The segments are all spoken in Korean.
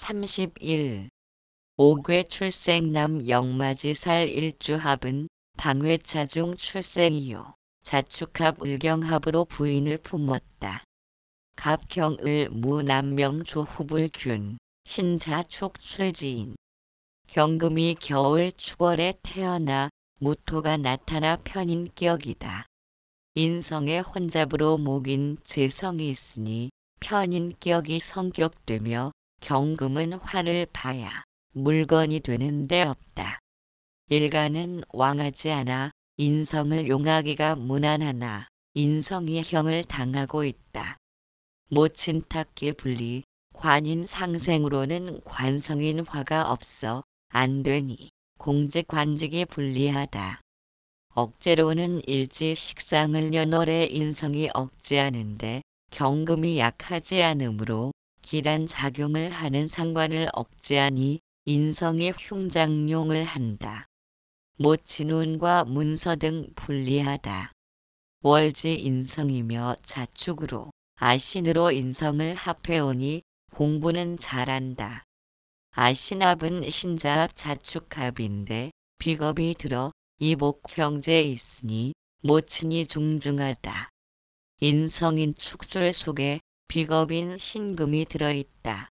31. 옥괴 출생남 영마지살 일주합은 방회차중 출생이요. 자축합 을경합으로 부인을 품었다. 갑경을 무남명 조후불균 신자축 출지인. 경금이 겨울 축월에 태어나 무토가 나타나 편인격이다. 인성의 혼잡으로 목인 재성이 있으니 편인격이 성격되며 경금은 화를 봐야 물건이 되는 데 없다. 일간은 왕하지 않아 인성을 용하기가 무난하나 인성이 형을 당하고 있다. 모친탁기 분리 관인 상생으로는 관성인 화가 없어 안 되니 공직관직이 불리하다. 억제로는 일지 식상을 연월에 인성이 억제하는데 경금이 약하지 않으므로 기란 작용을 하는 상관을 억제하니 인성이 흉장용을 한다. 모친운과 문서 등 불리하다. 월지 인성이며 자축으로 아신으로 인성을 합해오니 공부는 잘한다. 아신합은 신자합 자축합인데 비겁이 들어 이복 형제에 있으니 모친이 중중하다. 인성인 축술 속에 비겁인 신금이 들어있다.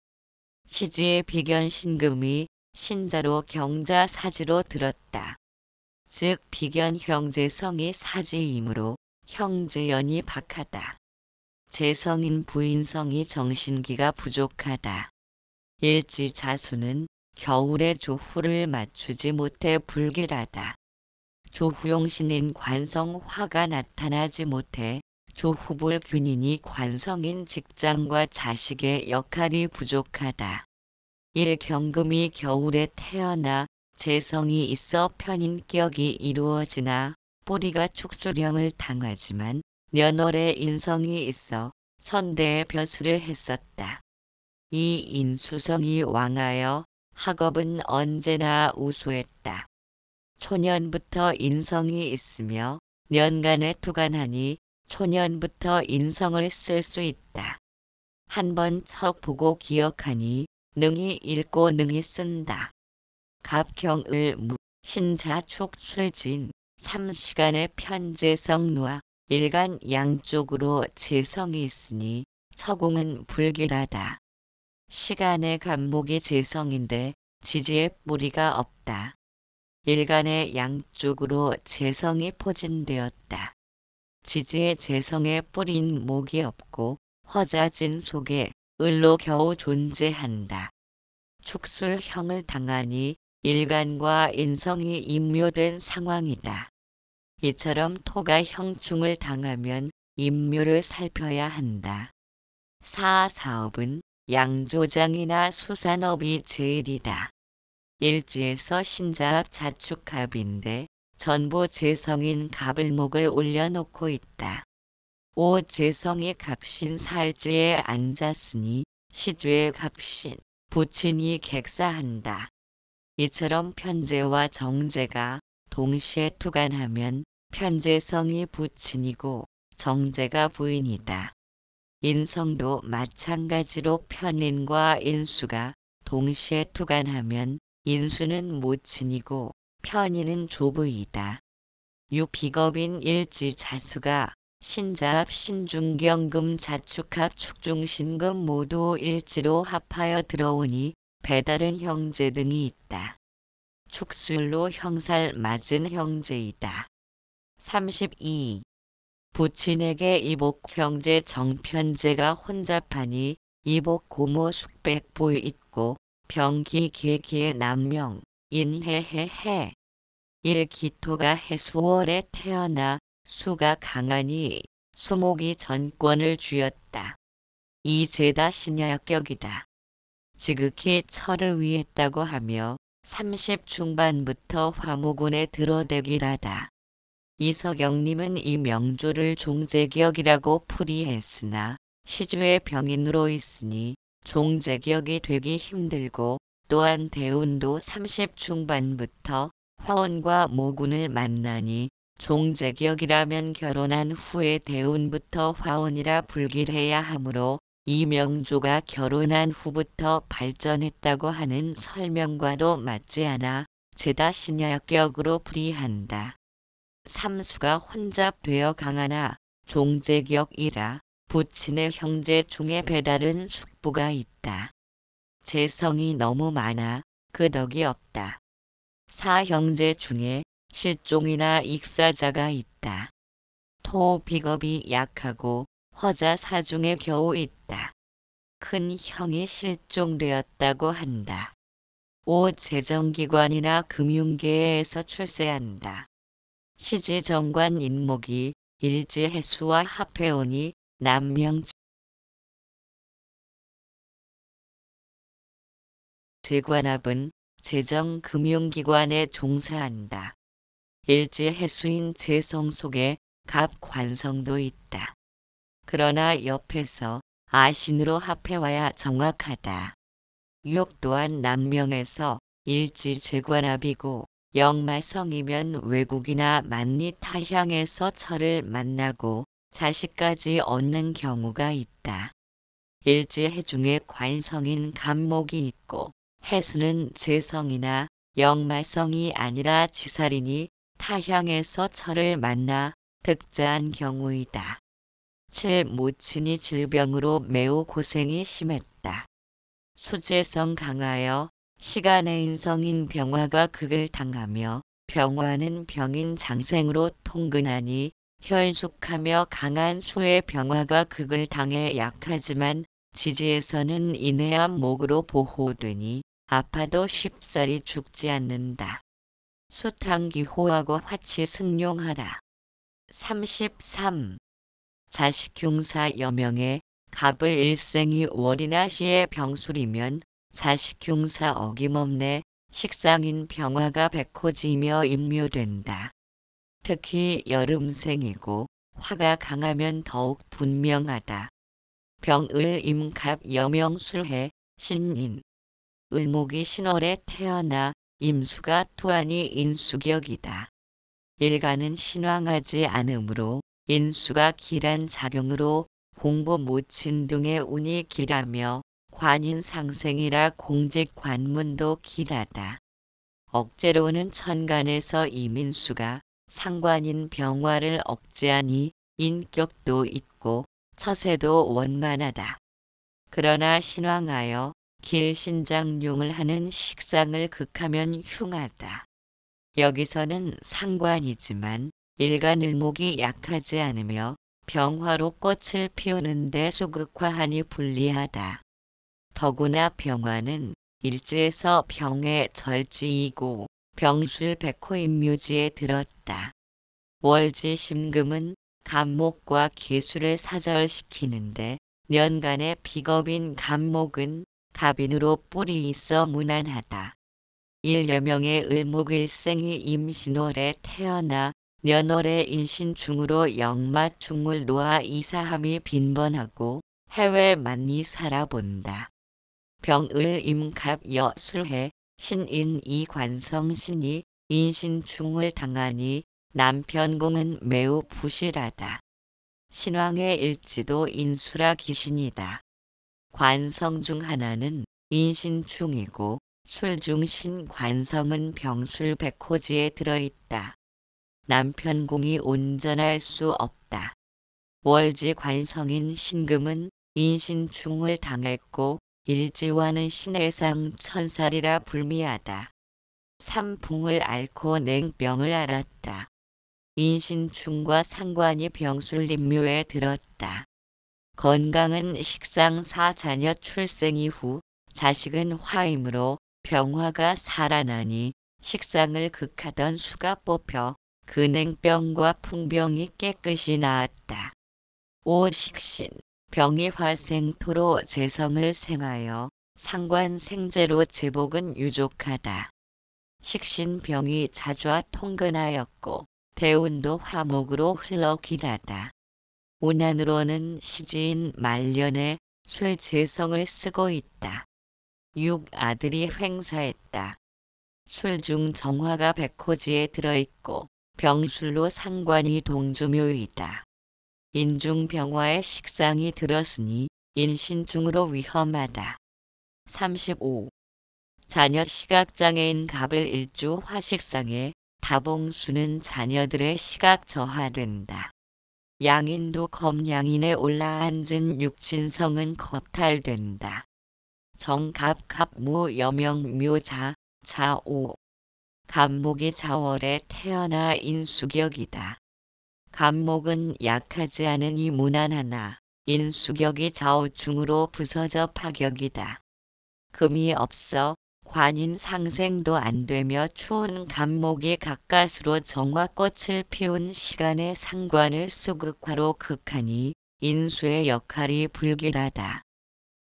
시지의 비견 신금이 신자로 경자 사지로 들었다. 즉 비견 형제성이 사지이므로 형제연이 박하다. 재성인 부인성이 정신기가 부족하다. 일지 자수는 겨울에 조후를 맞추지 못해 불길하다. 조후용신인 관성 화가 나타나지 못해 조후불균이니 관성인 직장과 자식의 역할이 부족하다. 일경금이 겨울에 태어나 재성이 있어 편인격이 이루어지나 뿌리가 축수령을 당하지만 년월에 인성이 있어 선대의 벼슬을 했었다. 이 인수성이 왕하여 학업은 언제나 우수했다. 초년부터 인성이 있으며 년간에 투간하니 초년부터 인성을 쓸 수 있다. 한번 척 보고 기억하니 능히 읽고 능히 쓴다. 갑경을 무 신자축 출진 3시간의 편재성루와 일간 양쪽으로 재성이 있으니 처궁은 불길하다. 시간의 간목이 재성인데 지지의 뿌리가 없다. 일간의 양쪽으로 재성이 포진되었다. 지지의 재성에 뿌린 목이 없고 허자진 속에 을로 겨우 존재한다. 축술형을 당하니 일간과 인성이 임묘된 상황이다. 이처럼 토가 형충을 당하면 임묘를 살펴야 한다. 사업은 양조장이나 수산업이 제일이다. 일지에서 신자합 자축합인데 전부 재성인 갑을목을 올려놓고 있다. 오 재성이 갑신 살지에 앉았으니 시주의 갑신 부친이 객사한다. 이처럼 편재와 정재가 동시에 투간하면 편재성이 부친이고 정재가 부인이다. 인성도 마찬가지로 편인과 인수가 동시에 투간하면 인수는 모친이고 편인은 조부이다. 유비겁인 일지 자수가 신자합 신중경금 자축합 축중신금 모두 일지로 합하여 들어오니 배다른 형제 등이 있다. 축술로 형살 맞은 형제이다. 32. 부친에게 이복 형제 정편제가 혼잡하니 이복 고모 숙백부 있고 병기 계기의 남명 인해해해. 일기토가 해수월에 태어나 수가 강하니 수목이 전권을 쥐었다. 이 죄다 신야격이다. 지극히 철을 위했다고 하며 30 중반부터 화무군에 들어대기라다. 이석영님은 이 명조를 종제격이라고 풀이했으나 시주의 병인으로 있으니 종제격이 되기 힘들고 또한 대운도 30 중반부터 화원과 모군을 만나니 종제격이라면 결혼한 후에 대운부터 화원이라 불길해야 하므로 이명조가 결혼한 후부터 발전했다고 하는 설명과도 맞지 않아 죄다 신야격으로 불이한다. 삼수가 혼잡되어 강하나 종제격이라 부친의 형제 중에 배다른 숙부가 있다. 재성이 너무 많아 그 덕이 없다. 사형제 중에 실종이나 익사자가 있다. 토비겁이 약하고 허자 사중에 겨우 있다. 큰 형이 실종되었다고 한다. 오 재정기관이나 금융계에서 출세한다. 시지정관 인목이 일지해수와 합해오니 남명 재관합은 재정금융기관에 종사한다. 일지해수인 재성 속에 갑관성도 있다. 그러나 옆에서 아신으로 합해와야 정확하다. 유혹 또한 남명에서 일지재관합이고 역마성이면 외국이나 만리 타향에서 철을 만나고 자식까지 얻는 경우가 있다. 일지해 중에 관성인 갑목이 있고 해수는 재성이나 역마성이 아니라 지살이니 타향에서 철을 만나 득자한 경우이다. 칠모친이 질병으로 매우 고생이 심했다. 수재성 강하여 시간의 인성인 병화가 극을 당하며 병화는 병인 장생으로 통근하니 혈숙하며 강한 수의 병화가 극을 당해 약하지만 지지에서는 인해한 목으로 보호되니 아파도 쉽사리 죽지 않는다. 수탕기호하고 화치 승용하라. 33. 자식흉사 여명에 갑을 일생이 월이나 시에 병술이면 자식흉사 어김없네 식상인 병화가 백호지며 임묘된다. 특히 여름생이고 화가 강하면 더욱 분명하다. 병을 임갑 여명술해 신인. 을목이 신월에 태어나 임수가 투하니 인수격이다. 일간은 신왕하지 않으므로 인수가 길한 작용으로 공부 모친 등의 운이 길하며 관인 상생이라 공직 관문도 길하다. 억제로는 천간에서 이민수가 상관인 병화를 억제하니 인격도 있고 처세도 원만하다. 그러나 신왕하여 길신장용을 하는 식상을 극하면 흉하다. 여기서는 상관이지만 일간을목이 약하지 않으며 병화로 꽃을 피우는데 수극화하니 불리하다. 더구나 병화는 일지에서 병의 절지이고 병술 백호인묘지에 들었다. 월지심금은 갑목과 계수를 사절시키는데 년간의 비겁인 갑목은 갑인으로 뿔이 있어 무난하다. 일여명의 을목일생이 임신월에 태어나 년월에 인신중으로 역마중을 놓아 이사함이 빈번하고 해외 많이 살아본다. 병을 임갑 여술해 신인 이관성신이 인신중을 당하니 남편공은 매우 부실하다. 신왕의 일지도 인수라 기신이다. 관성 중 하나는 인신중이고 술중신 관성은 병술 백호지에 들어있다. 남편공이 온전할 수 없다. 월지 관성인 신금은 인신중을 당했고 일지와는 신해상 천살이라 불미하다. 삼풍을 앓고 냉병을 앓았다. 인신중과 상관이 병술림묘에 들었다. 건강은 식상사 자녀 출생 이후 자식은 화이므로 병화가 살아나니 식상을 극하던 수가 뽑혀 근행병과 풍병이 깨끗이 나았다. 오식신 병이 화생토로 재성을 생하여 상관 생제로 제복은 유족하다. 식신병이 자주와 통근하였고 대운도 화목으로 흘러 길하다. 운한으로는 시지인 말년에 술재성을 쓰고 있다. 6아들이 횡사했다. 술중 정화가 백호지에 들어있고 병술로 상관이 동주묘이다. 인중병화에 식상이 들었으니 인신중으로 위험하다. 35. 자녀 시각장애인 갑을 일주 화식상에 다봉수는 자녀들의 시각 저하된다. 양인도 검양인에 올라앉은 육친성은 겁탈된다. 정갑 갑무 여명묘자 자오. 갑목이 자월에 태어나 인수격이다. 갑목은 약하지 않으니 무난하나 인수격이 좌우중으로 부서져 파격이다. 금이 없어 관인 상생도 안 되며 추운 갑목이 가까스로 정화꽃을 피운 시간의 상관을 수극화로 극하니 인수의 역할이 불길하다.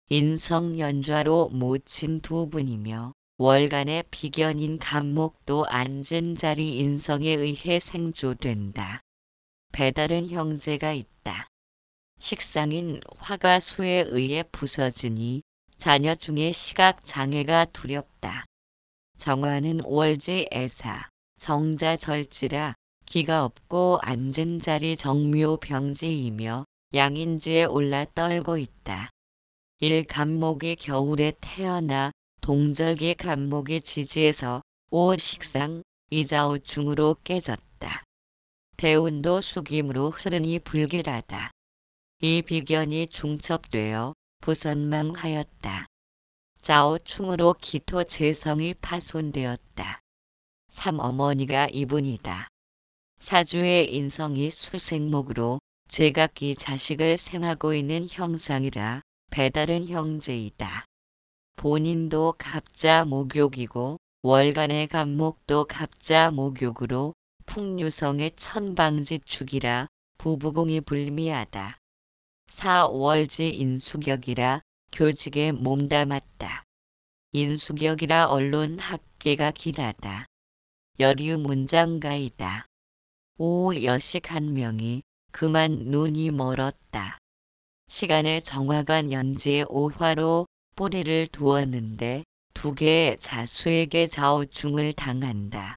인성연좌로 모친 두 분이며 월간의 비견인 갑목도 앉은 자리 인성에 의해 생조된다. 배다른 형제가 있다. 식상인 화가 수에 의해 부서지니 자녀 중에 시각장애가 두렵다. 정화는 월지애사, 정자절지라 기가 없고 앉은 자리 정묘병지이며 양인지에 올라 떨고 있다. 일갑목이 겨울에 태어나 동절기 갑목이 지지에서 오식상 이자오중으로 깨졌다. 대운도 숙임으로 흐르니 불길하다. 이 비견이 중첩되어 부선망하였다. 자오충으로 기토 재성이 파손되었다. 삼어머니가 이분이다. 사주의 인성이 수생목으로 제각기 자식을 생하고 있는 형상이라 배다른 형제이다. 본인도 갑자 목욕이고 월간의 갑목도 갑자 목욕으로 풍류성의 천방지축이라 부부공이 불미하다. 사월지 인수격이라 교직에 몸담았다. 인수격이라 언론 학계가 길하다. 여류문장가이다. 오 여식 한 명이 그만 눈이 멀었다. 시간의 정화가 연지의 오화로 뿌리를 두었는데 두 개의 자수에게 좌우중을 당한다.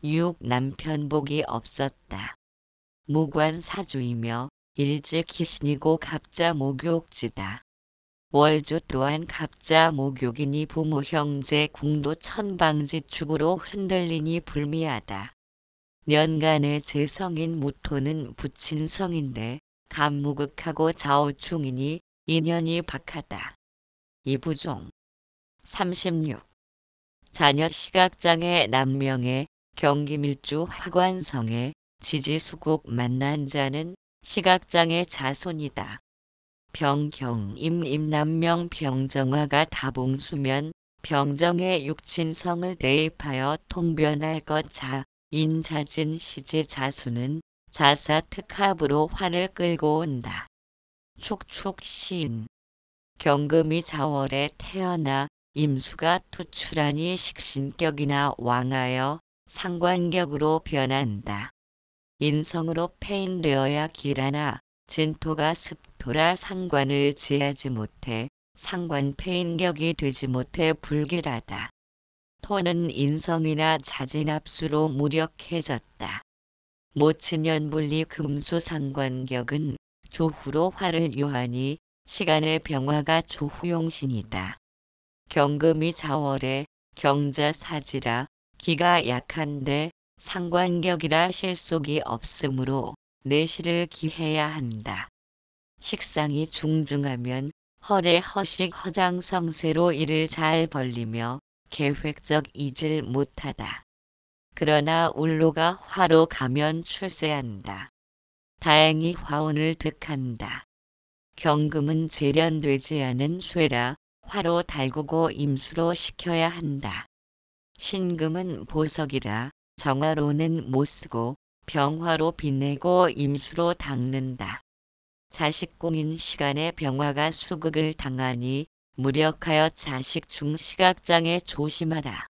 육 남편복이 없었다. 무관사주이며 일지기신이고 갑자 목욕지다. 월주 또한 갑자 목욕이니 부모 형제 궁도 천방지축으로 흔들리니 불미하다. 년간의 재성인 무토는 부친성인데 갑무극하고 좌우중이니 인연이 박하다. 이부종. 36. 자녀 시각장애 남명의 경기밀주 화관성에 지지수국 만난 자는 시각장애 자손이다. 병경 임남명 병정화가 다봉수면 병정의 육친성을 대입하여 통변할 것자 인자진 시제 자수는 자사특합으로 환을 끌고 온다. 축축시인. 경금이 자월에 태어나 임수가 투출하니 식신격이나 왕하여 상관격으로 변한다. 인성으로 폐인되어야 길하나 진토가 습토라 상관을 지하지 못해 상관 폐인격이 되지 못해 불길하다. 토는 인성이나 자진합수로 무력해졌다. 모친연분리 금수상관격은 조후로 화를 요하니 시간의 병화가 조후용신이다. 경금이 자월에 경자사지라 기가 약한데 상관격이라 실속이 없으므로 내실을 기해야 한다. 식상이 중중하면 허례 허식 허장성세로 이를 잘 벌리며 계획적 이질 못하다. 그러나 울로가 화로 가면 출세한다. 다행히 화운을 득한다. 경금은 재련되지 않은 쇠라 화로 달구고 임수로 식혀야 한다. 신금은 보석이라 정화로는 못쓰고 병화로 빛내고 임수로 닦는다. 자식공인 시간에 병화가 수극을 당하니 무력하여 자식 중 시각장애 조심하라.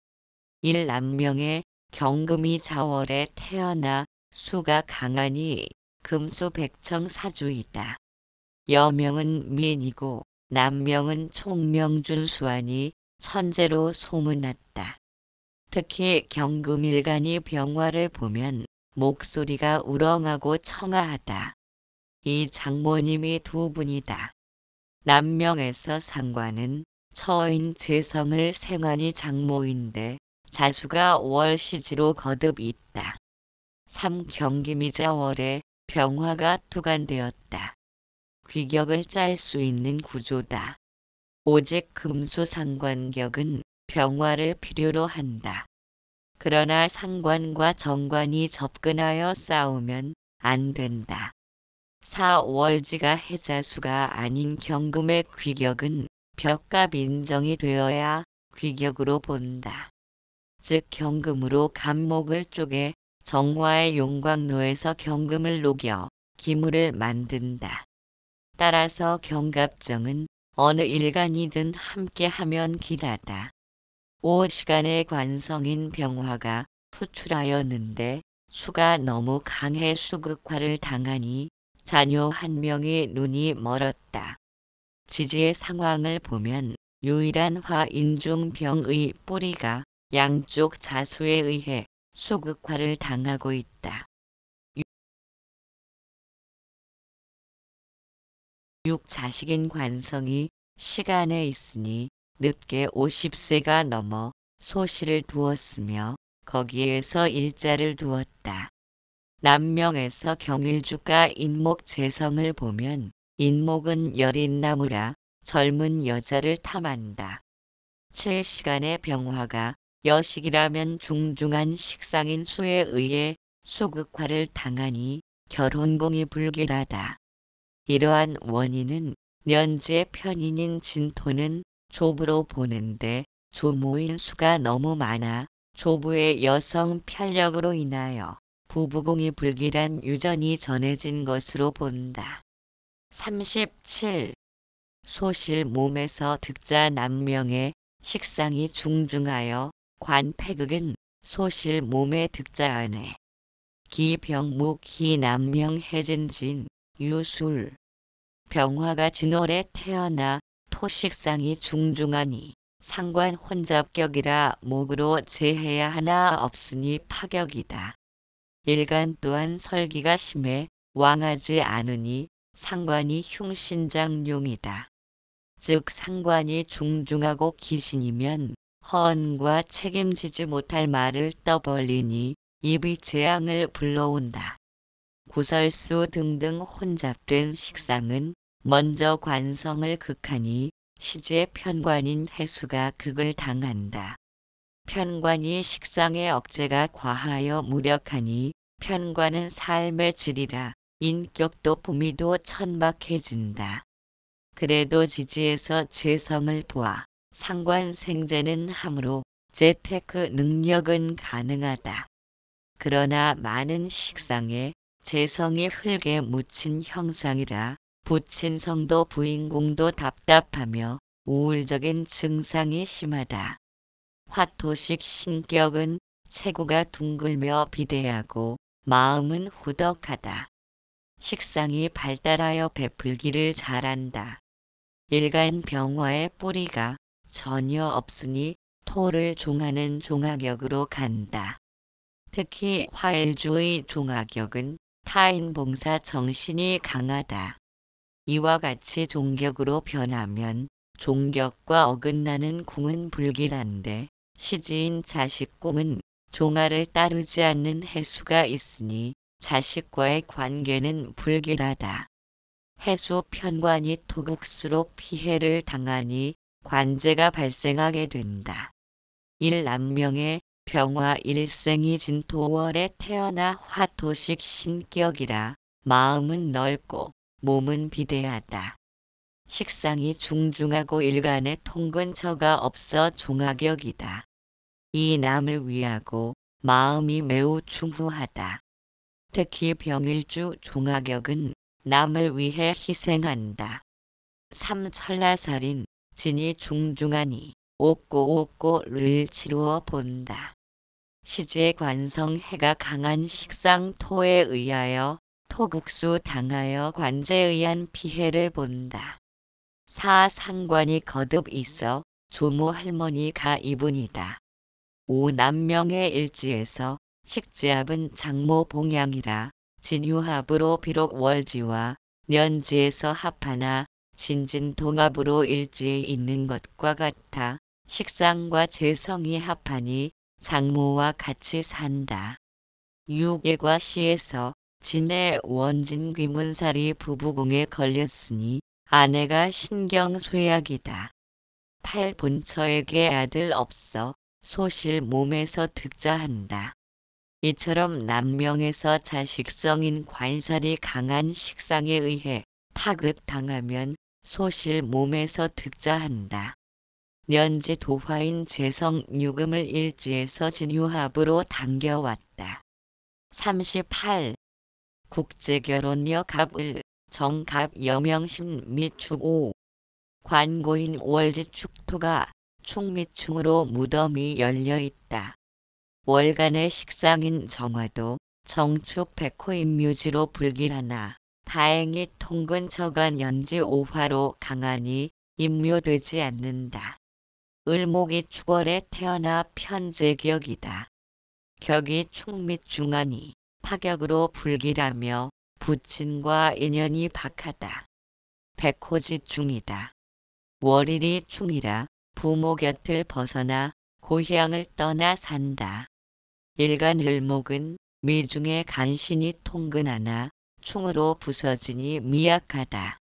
일남명의 경금이 자월에 태어나 수가 강하니 금수백청 사주이다. 여명은 미인이고 남명은 총명준수하니 천재로 소문났다. 특히 경금일간이 병화를 보면 목소리가 우렁하고 청아하다. 이 장모님이 두 분이다. 남명에서 상관은 처인 재성을 생환이 장모인데 자수가 월시지로 거듭 있다. 3. 경기미자 월에 병화가 투간되었다. 귀격을 짤 수 있는 구조다. 오직 금수상관격은 병화를 필요로 한다. 그러나 상관과 정관이 접근하여 싸우면 안 된다. 4. 월지가 해자수가 아닌 경금의 귀격은 벽갑 인정이 되어야 귀격으로 본다. 즉 경금으로 갑목을 쪼개 정화의 용광로에서 경금을 녹여 기물을 만든다. 따라서 경갑정은 어느 일간이든 함께하면 길하다. 5. 시간의 관성인 병화가 후출하였는데 수가 너무 강해 수극화를 당하니 자녀 한 명이 눈이 멀었다. 지지의 상황을 보면 유일한 화인 중 병의 뿌리가 양쪽 자수에 의해 수극화를 당하고 있다. 6. 자식인 관성이 시간에 있으니 늦게 50세가 넘어 소실을 두었으며 거기에서 일자를 두었다. 남명에서 경일주가 인목 재성을 보면 인목은 여린 나무라 젊은 여자를 탐한다. 7. 시간의 병화가 여식이라면 중중한 식상인 수에 의해 수극화를 당하니 결혼공이 불길하다. 이러한 원인은 년지의 편인인 진토는 조부로 보는데 조모인 수가 너무 많아 조부의 여성 편력으로 인하여 부부공이 불길한 유전이 전해진 것으로 본다. 37. 소실 몸에서 득자 남명의 식상이 중중하여 관패극은 소실 몸의 득자 안에 기병무기 남명 해진진 유술 병화가 진월에 태어나 토식상이 중중하니 상관 혼잡격이라 목으로 제해야 하나 없으니 파격이다. 일간 또한 설기가 심해 왕하지 않으니 상관이 흉신장룡이다. 즉 상관이 중중하고 기신이면 허언과 책임지지 못할 말을 떠벌리니 입의 재앙을 불러온다. 구설수 등등 혼잡된 식상은 먼저 관성을 극하니 시지의 편관인 해수가 극을 당한다. 편관이 식상의 억제가 과하여 무력하니 편관은 삶의 질이라 인격도 부미도 천박해진다. 그래도 지지에서 재성을 보아 상관 생재는 하므로 재테크 능력은 가능하다. 그러나 많은 식상에 재성이 흙에 묻힌 형상이라 붙인 성도 부인궁도 답답하며 우울적인 증상이 심하다. 화토식 신격은 체구가 둥글며 비대하고 마음은 후덕하다. 식상이 발달하여 베풀기를 잘한다. 일간 병화의 뿌리가 전혀 없으니 토를 종하는 종화격으로 간다. 특히 화일주의 종화격은 타인 봉사 정신이 강하다. 이와 같이 종격으로 변하면 종격과 어긋나는 궁은 불길한데 시지인 자식궁은 종화를 따르지 않는 해수가 있으니 자식과의 관계는 불길하다. 해수 편관이 토극수로 피해를 당하니 관제가 발생하게 된다. 일남명의 병화 일생이 진토월에 태어나 화토식 신격이라 마음은 넓고 몸은 비대하다. 식상이 중중하고 일간에 통근처가 없어 종화격이다. 이 남을 위하고 마음이 매우 충후하다. 특히 병일주 종화격은 남을 위해 희생한다. 3. 천라살인 진이 중중하니 옥고를 치루어 본다. 시지의 관성 해가 강한 식상 토에 의하여 토극수 당하여 관제에 의한 피해를 본다. 4. 상관이 거듭 있어 조모 할머니가 이분이다. 5. 남명의 일지에서 식지합은 장모 봉양이라 진유합으로 비록 월지와 년지에서 합하나 진진동합으로 일지에 있는 것과 같아 식상과 재성이 합하니 장모와 같이 산다. 육예과 시에서 진의 원진 귀문살이 부부궁에 걸렸으니 아내가 신경쇠약이다. 8. 본처에게 아들 없어 소실 몸에서 득자한다. 이처럼 남명에서 자식성인 관살이 강한 식상에 의해 파급당하면 소실 몸에서 득자한다. 년지 도화인 재성 유금을 일지에서 진유합으로 당겨왔다. 38. 국제결혼여 갑을 정갑 여명심 및 축5. 관고인 월지축토가 충미충으로 무덤이 열려있다. 월간의 식상인 정화도 정축 백호인묘지로 불길하나 다행히 통근 저간 연지 5화로 강하니 임묘되지 않는다. 을목이 축월에 태어나 편제격이다. 격이 충mit중하니 파격으로 불길하며 부친과 인연이 박하다. 백호지 중이다. 월일이 충이라 부모 곁을 벗어나 고향을 떠나 산다. 일간 을목은 미중에 간신히 통근하나 충으로 부서지니 미약하다.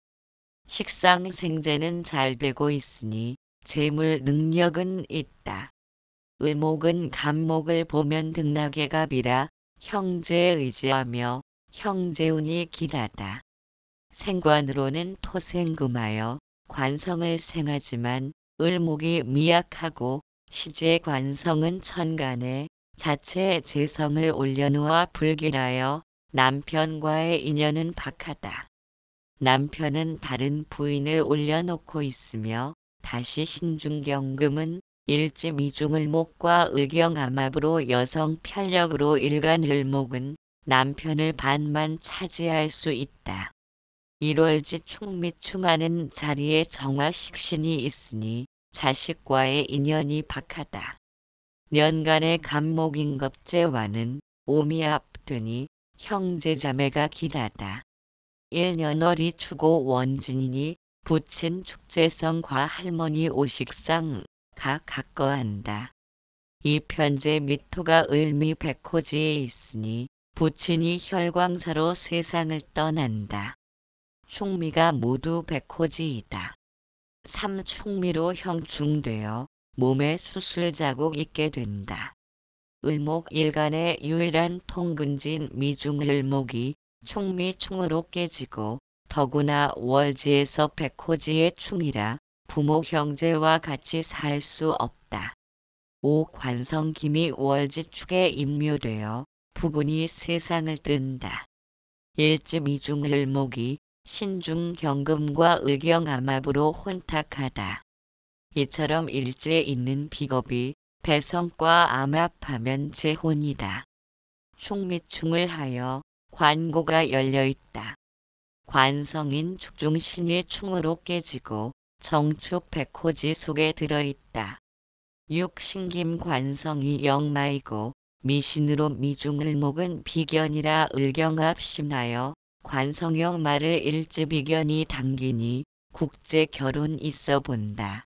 식상 생재는 잘 되고 있으니 재물 능력은 있다. 을목은 간목을 보면 등락의 갑이라 형제에 의지하며 형제운이 길하다. 생관으로는 토생금하여 관성을 생하지만 을목이 미약하고 시제 관성은 천간에 자체의 재성을 올려놓아 불길하여 남편과의 인연은 박하다. 남편은 다른 부인을 올려놓고 있으며 다시 신중경금은 일지 미중을목과 의경암합으로 여성 편력으로 일간 을목은 남편을 반만 차지할 수 있다. 1월지 충미충하는 자리에 정화식신이 있으니 자식과의 인연이 박하다. 년간의 간목인겁제와는 오미 앞되니 형제자매가 길하다. 1년월이 추고 원진이니 부친 축제성과 할머니 오식상 각 각거한다. 이 편제 미토가 을미 백호지에 있으니 부친이 혈광사로 세상을 떠난다. 충미가 모두 백호지이다. 3. 충미로 형충되어 몸에 수술자국 있게 된다. 을목 일간의 유일한 통근진 미중을목이 충미충으로 깨지고 더구나 월지에서 백호지의 충이라 부모 형제와 같이 살 수 없다. 5. 관성김이 월지축에 임묘되어 부분이 세상을 뜬다. 일지 미중을목이 신중경금과 의경암합으로 혼탁하다. 이처럼 일지에 있는 비겁이 배성과 암합하면 재혼이다. 충미충을 하여 관고가 열려있다. 관성인 축중신이 충으로 깨지고 정축 백호지 속에 들어있다. 6. 신김 관성이 영마이고 미신으로 미중을목은 비견이라 을경합 심하여 관성형 말을 일지비견이 당기니 국제 결혼 있어 본다.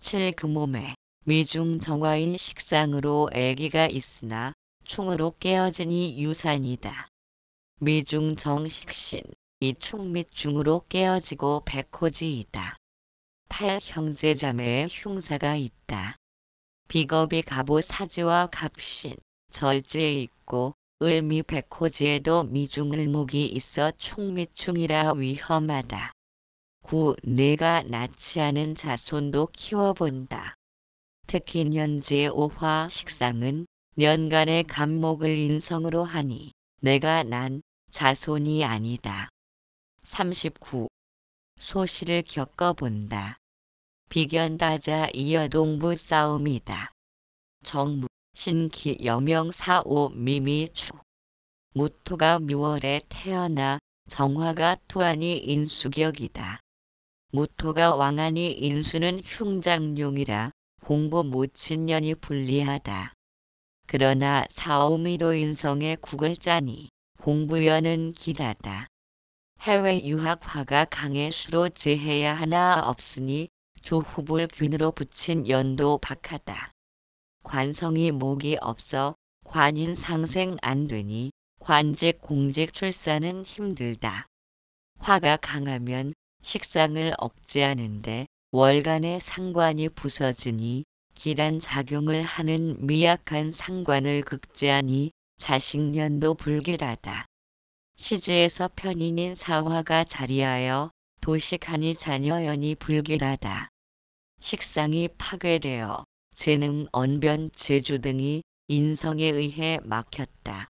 7. 금몸에 미중 정화인 식상으로 애기가 있으나 충으로 깨어지니 유산이다. 미중 정식신 이 충 및 중으로 깨어지고 백호지이다. 8. 형제자매의 흉사가 있다. 비겁이 갑오 사지와 갑신 절지에 있고 을미 백호지에도 미중을목이 있어 충미충이라 위험하다. 9. 내가 낳지 않은 자손도 키워본다. 특히 년지의 오화 식상은 년간의 간목을 인성으로 하니 내가 난 자손이 아니다. 39. 소시를 겪어본다. 비견다자 이여동부 싸움이다. 정무 신기 여명 4.5 미미추 무토가 묘월에 태어나 정화가 투하니 인수격이다. 무토가 왕하니 인수는 흉장룡이라 공부 못친 년이 불리하다. 그러나 사오미로 인성의 국을 짜니 공부연은 길하다. 해외 유학화가 강의 수로 제해야 하나 없으니 조후불균으로 붙인 연도 박하다. 관성이 목이 없어 관인 상생 안 되니 관직 공직 출산은 힘들다. 화가 강하면 식상을 억제하는데 월간의 상관이 부서지니 기란 작용을 하는 미약한 상관을 극제하니 자식년도 불길하다. 시지에서 편인인 사화가 자리하여 도식하니 자녀연이 불길하다. 식상이 파괴되어 재능, 언변, 재주 등이 인성에 의해 막혔다.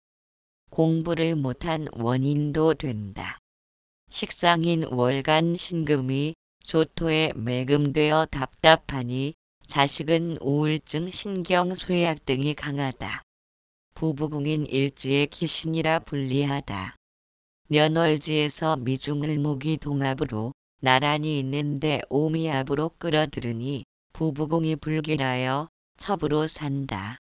공부를 못한 원인도 된다. 식상인 월간 신금이 조토에 매금되어 답답하니 자식은 우울증, 신경쇠약 등이 강하다. 부부궁인 일지의 기신이라 불리하다. 년월지에서 미중을목이 동합으로 나란히 있는데 오미압으로 끌어들으니 부부궁이 불길하여 첩으로 산다.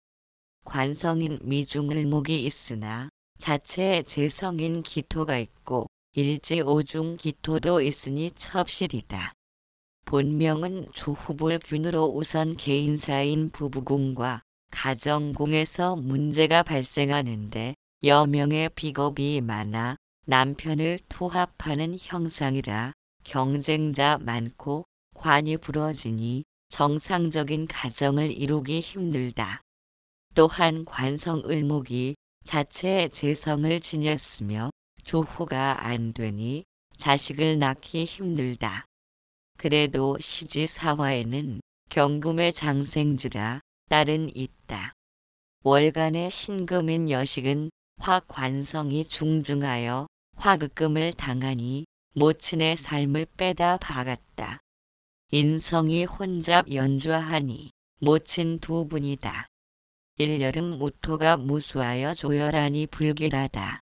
관성인 미중을목이 있으나 자체에 재성인 기토가 있고 일지오중 기토도 있으니 첩실이다. 본명은 조후불균으로 우선 개인사인 부부궁과 가정궁에서 문제가 발생하는데 여명의 비겁이 많아 남편을 투합하는 형상이라 경쟁자 많고 관이 부러지니 정상적인 가정을 이루기 힘들다. 또한 관성을목이 자체의 재성을 지녔으며 조후가 안 되니 자식을 낳기 힘들다. 그래도 시지사화에는 경금의 장생지라 딸은 있다. 월간의 신금인 여식은 화관성이 중중하여 화극금을 당하니 모친의 삶을 빼다 박았다. 인성이 혼잡 연주하니 모친 두 분이다. 일여름 무토가 무수하여 조열하니 불길하다.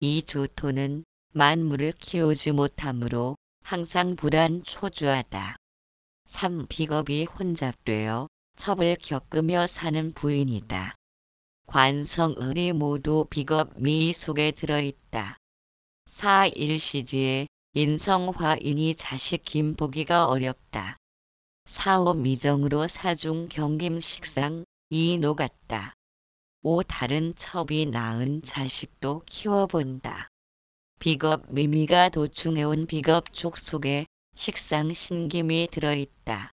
이 조토는 만물을 키우지 못하므로 항상 불안초조하다. 3. 비겁이 혼잡되어 첩을 겪으며 사는 부인이다. 관성을이 모두 비겁 미 속에 들어있다. 4. 일시지에 인성화인이 자식 김보기가 어렵다. 4. 미정으로 사중 경김 식상 이 녹았다. 5. 다른 첩이 낳은 자식도 키워본다. 비겁 미미가 도충해온 비겁축 속에 식상 신김이 들어있다.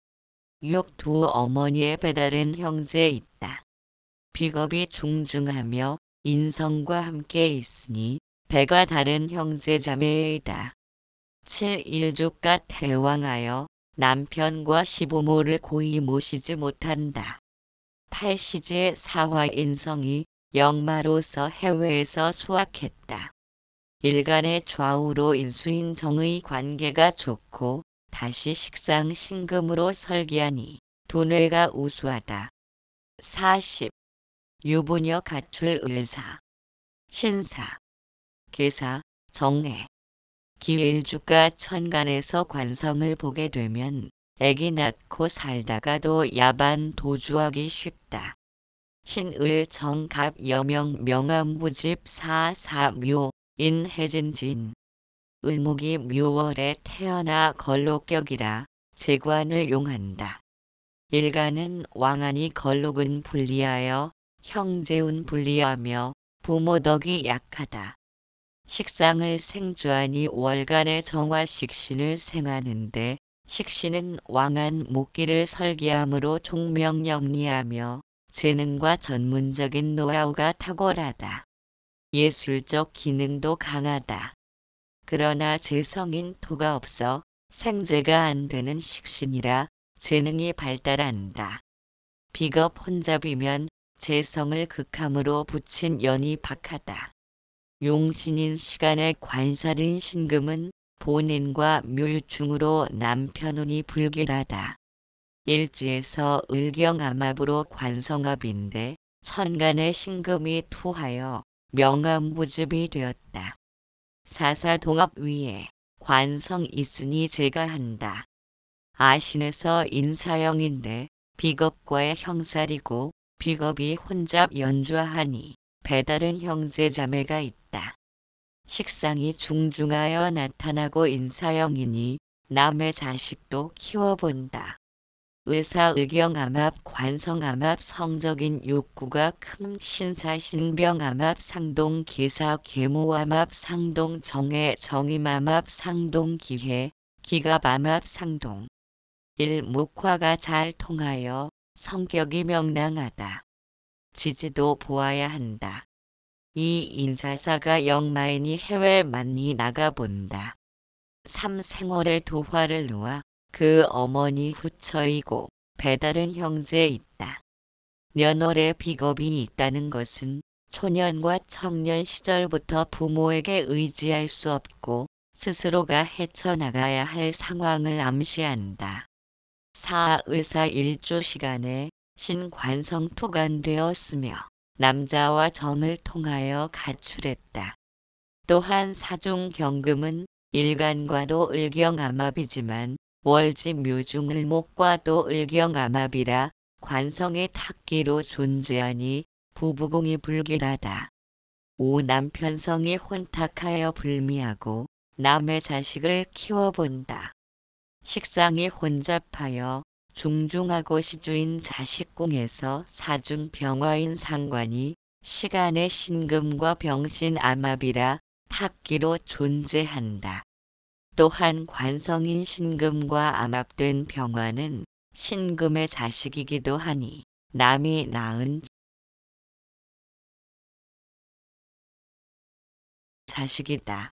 6. 두 어머니의 배다른 형제 있다. 비겁이 중중하며 인성과 함께 있으니 배가 다른 형제 자매이다. 7. 일주가 태왕하여 남편과 시부모를 고이 모시지 못한다. 8. 시지의 사화인성이 역마로서 해외에서 수확했다. 일간의 좌우로 인수인 정의 관계가 좋고 다시 식상 신금으로 설기하니 두뇌가 우수하다. 40. 유부녀 가출 을사 신사 계사 정해 기일주가 천간에서 관성을 보게 되면 애기 낳고 살다가도 야반 도주하기 쉽다. 신을 정갑 여명 명암부집 사사묘 인해진진 을목이 묘월에 태어나 걸록격이라 재관을 용한다. 일간은 왕안이 걸록은 불리하여 형제운 불리하며 부모덕이 약하다. 식상을 생주하니 월간의 정화 식신을 생하는데 식신은 왕안 목기를 설계함으로 총명영리하며 재능과 전문적인 노하우가 탁월하다. 예술적 기능도 강하다. 그러나 재성인 토가 없어 생재가 안 되는 식신이라 재능이 발달한다. 비겁 혼잡이면 재성을 극함으로 붙인 연이 박하다. 용신인 시간의 관살인 신금은 본인과 묘유충으로 남편운이 불길하다. 일지에서 을경암합으로 관성합인데 천간의 신금이 투하여 명암부집이 되었다. 사사동합 위에 관성 있으니 제가 한다. 아신에서 인사형인데 비겁과의 형살이고 비겁이 혼잡 연주하니 배다른 형제 자매가 있다. 식상이 중중하여 나타나고 인사형이니 남의 자식도 키워본다. 의사의경암합 관성암합 성적인 욕구가 큰 신사신병암합 상동기사 계모암합 상동 정해 정임암합 상동 기해 기갑암합 상동. 일목화가 잘 통하여 성격이 명랑하다. 지지도 보아야 한다. 이 인사사가 영마인이 해외 많이 나가본다. 삼생월의 도화를 놓아 그 어머니 후처이고 배다른 형제 있다. 년월의 비겁이 있다는 것은 초년과 청년 시절부터 부모에게 의지할 수 없고 스스로가 헤쳐나가야 할 상황을 암시한다. 사의사 일조 시간에 신관성 투간되었으며 남자와 정을 통하여 가출했다. 또한 사중경금은 일간과도 을경암합이지만 월지 묘중을목과도 을경암합이라 관성의 탁기로 존재하니 부부궁이 불길하다. 오 남편성이 혼탁하여 불미하고 남의 자식을 키워본다. 식상이 혼잡하여 중중하고 시주인 자식궁에서 사중병화인 상관이 시간의 신금과 병신암합이라 탁기로 존재한다. 또한 관성인 신금과 암합된 병화는 신금의 자식이기도 하니 남이 낳은 자식이다.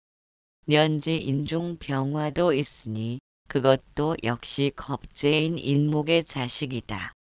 년지 인중 병화도 있으니 그것도 역시 겁재인 인목의 자식이다.